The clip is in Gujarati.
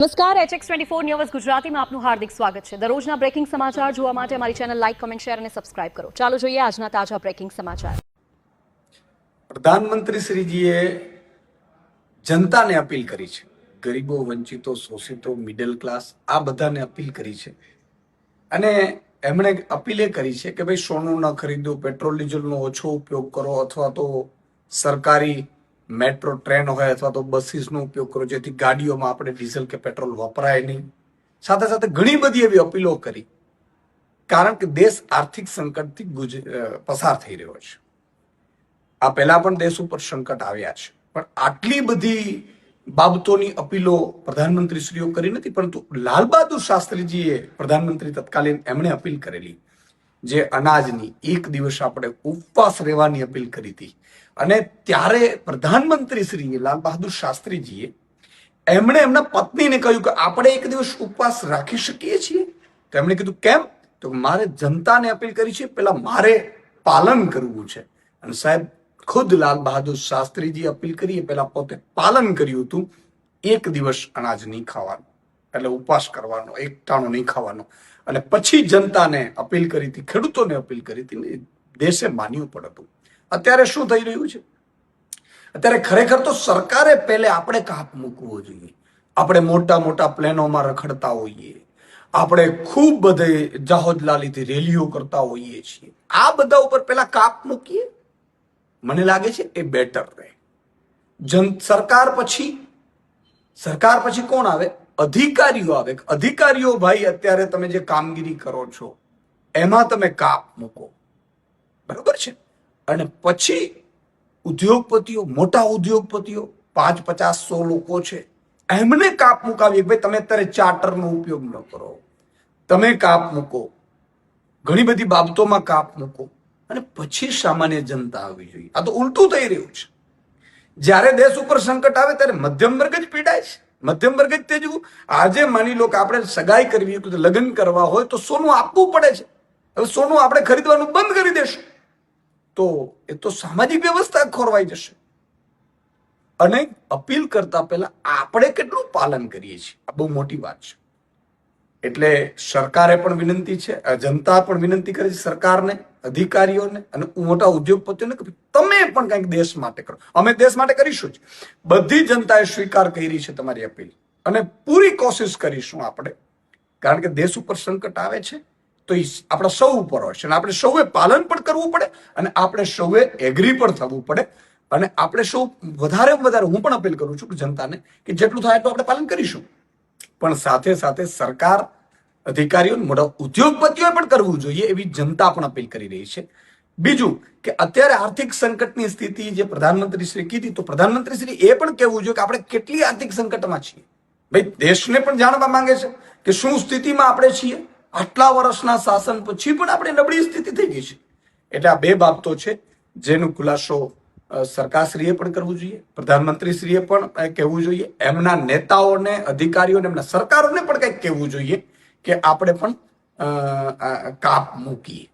નમસ્કાર HX24 ન્યૂઝ ગુજરાતીમાં આપનું હાર્દિક સ્વાગત છે। દરરોજના બ્રેકિંગ સમાચાર જોવા માટે અમારી ચેનલ લાઇક, કમેન્ટ, શેર અને સબસ્ક્રાઇબ કરો। ચાલો જોઈએ આજના તાજા બ્રેકિંગ સમાચાર। પ્રધાનમંત્રી શ્રીજીએ જનતાને અપીલ કરી છે, ગરીબો, વંચિતો, શોષિતો, મિડલ ક્લાસ આ બધાને અપીલ કરી છે અને એમણે અપીલ એ કરી છે કે ભાઈ સોનું ન ખરીદો, પેટ્રોલ ડીઝલનો ઓછો ઉપયોગ કરો અથવા તો સરકારી મેટ્રો ટ્રેન હોય અથવા તો બસીસનો ઉપયોગ કરો જેથી ગાડીઓમાં આપણે ડીઝલ કે પેટ્રોલ વપરાય નહીં। સાથે સાથે ઘણી બધી એવી અપીલો કરી કારણ કે દેશ આર્થિક સંકટથી પસાર થઈ રહ્યો છે। આ પહેલા પણ દેશ ઉપર સંકટ આવ્યા છે, પણ આટલી બધી બાબતોની અપીલો પ્રધાનમંત્રીશ્રીઓ કરી નથી, પરંતુ લાલ બહાદુર શાસ્ત્રીજીએ પ્રધાનમંત્રી તત્કાલીન એમણે અપીલ કરેલી જે અનાજની, એક દિવસ આપણે ઉપવાસ રહેવાની અપીલ કરી હતી અને ત્યારે પ્રધાનમંત્રી શ્રી લાલ બહાદુર શાસ્ત્રીજીએ એમણે એમના પત્નીને કહ્યું કે આપણે એક દિવસ ઉપવાસ રાખી શકીએ છીએ? તો એમણે કીધું કેમ? તો મારે જનતાને અપીલ કરી છે, પેલા મારે પાલન કરવું છે। અને સાહેબ ખુદ લાલ બહાદુર શાસ્ત્રીજી અપીલ કરી પેલા પોતે પાલન કર્યું હતું, એક દિવસ અનાજ નહીં ખાવાનું, એટલે ઉપવાસ કરવાનો, એકટાણો નહીં ખાવાનો, અને પછી જનતાને અપીલ કરી હતી, ખેડૂતોને અપીલ કરી હતી, દેશે માન્યું પણ હતું। અત્યારે શું થઈ રહ્યું છે? અત્યારે ખરેખર તો સરકારે પહેલે આપણે કાપ મૂકવો જોઈએ। આપણે મોટા મોટા પ્લેનોમાં રખડતા હોઈએ, આપણે ખૂબ બધે જાહોદલાલીથી રેલીઓ કરતા હોઈએ છીએ, આ બધા ઉપર પહેલા કાપ મૂકીએ, મને લાગે છે એ બેટર રહે। સરકાર પછી કોણ આવે? અધિકારીઓ આવે। અધિકારીઓ ભાઈ અત્યારે તમે જે કામગીરી કરો છો એમાં તમે કાપ મૂકો, બરોબર છે? અને પછી ઉદ્યોગપતિઓ, મોટા ઉદ્યોગપતિઓ 5, 50, 100 લોકો છે એમને કાપ મુકાવીએ, ભાઈ તમે અત્યારે ચાર્ટરનો ઉપયોગ ન કરો, તમે કાપ મૂકો, ઘણી બધી બાબતોમાં કાપ મૂકો અને પછી સામાન્ય જનતા આવવી જોઈએ। આ તો ઉલટું થઈ રહ્યું છે। જ્યારે દેશ ઉપર સંકટ આવે ત્યારે મધ્યમ વર્ગ જ પીડાય છે, મધ્યમ વર્ગ જ તેજવું। આજે માની લો કે આપણે સગાઈ કરવી, લગ્ન કરવા હોય તો સોનું આપવું પડે છે। હવે સોનું આપણે ખરીદવાનું બંધ કરી દેશું તો એ તો સામાજિક વ્યવસ્થા ખોરવાઈ જશે। અને અપીલ કરતા પહેલા આપણે કેટલું પાલન કરીએ છીએ આ બહુ મોટી વાત છે। એટલે સરકારે પણ વિનંતી છે, જનતા પણ વિનંતી કરે છે સરકારને, અધિકારીઓને અને મોટા ઉદ્યોગપતિઓને કે તમે પણ કંઈક દેશ માટે કરો। અમે દેશ માટે કરીશું જ, બધી જનતાએ સ્વીકાર કરી છે તમારી અપીલ અને પૂરી કોશિશ કરીશું આપણે, કારણ કે દેશ ઉપર સંકટ આવે છે તો એ આપણા સૌ ઉપર હોય છે અને આપણે સૌએ પાલન પણ કરવું પડે અને આપણે સૌએ એગ્રી પણ થવું પડે અને આપણે સૌ વધારેમાં વધારે, હું પણ અપીલ કરું છું કે જનતાને કે જેટલું થાય એટલું આપણે પાલન કરીશું, પણ સાથે સાથે સરકાર, અધિકારીઓ, મોટા ઉદ્યોગપતિઓએ પણ કરવું જોઈએ એવી જનતા પણ અપીલ કરી રહી છે। બીજું કે અત્યારે આર્થિક સંકટની સ્થિતિ જે પ્રધાનમંત્રીશ્રી કીધી, તો પ્રધાનમંત્રીશ્રી એ પણ કહેવું જોઈએ કે આપણે કેટલી આર્થિક સંકટમાં છીએ। ભાઈ દેશને પણ જાણવા માંગે છે કે શું સ્થિતિમાં આપણે છીએ। આટલા વર્ષના શાસન પછી પણ આપણે નબળી સ્થિતિ થઈ ગઈ છે। એટલે આ બે બાબતો છે જેનો ખુલાસો સરકારશ્રીએ પણ કરવું જોઈએ, પ્રધાનમંત્રીશ્રીએ પણ કહેવું જોઈએ, એમના નેતાઓને, અધિકારીઓને, એમના સરકારોને પણ કંઈક કહેવું જોઈએ કે આપણે પણ કાપ મૂકીએ।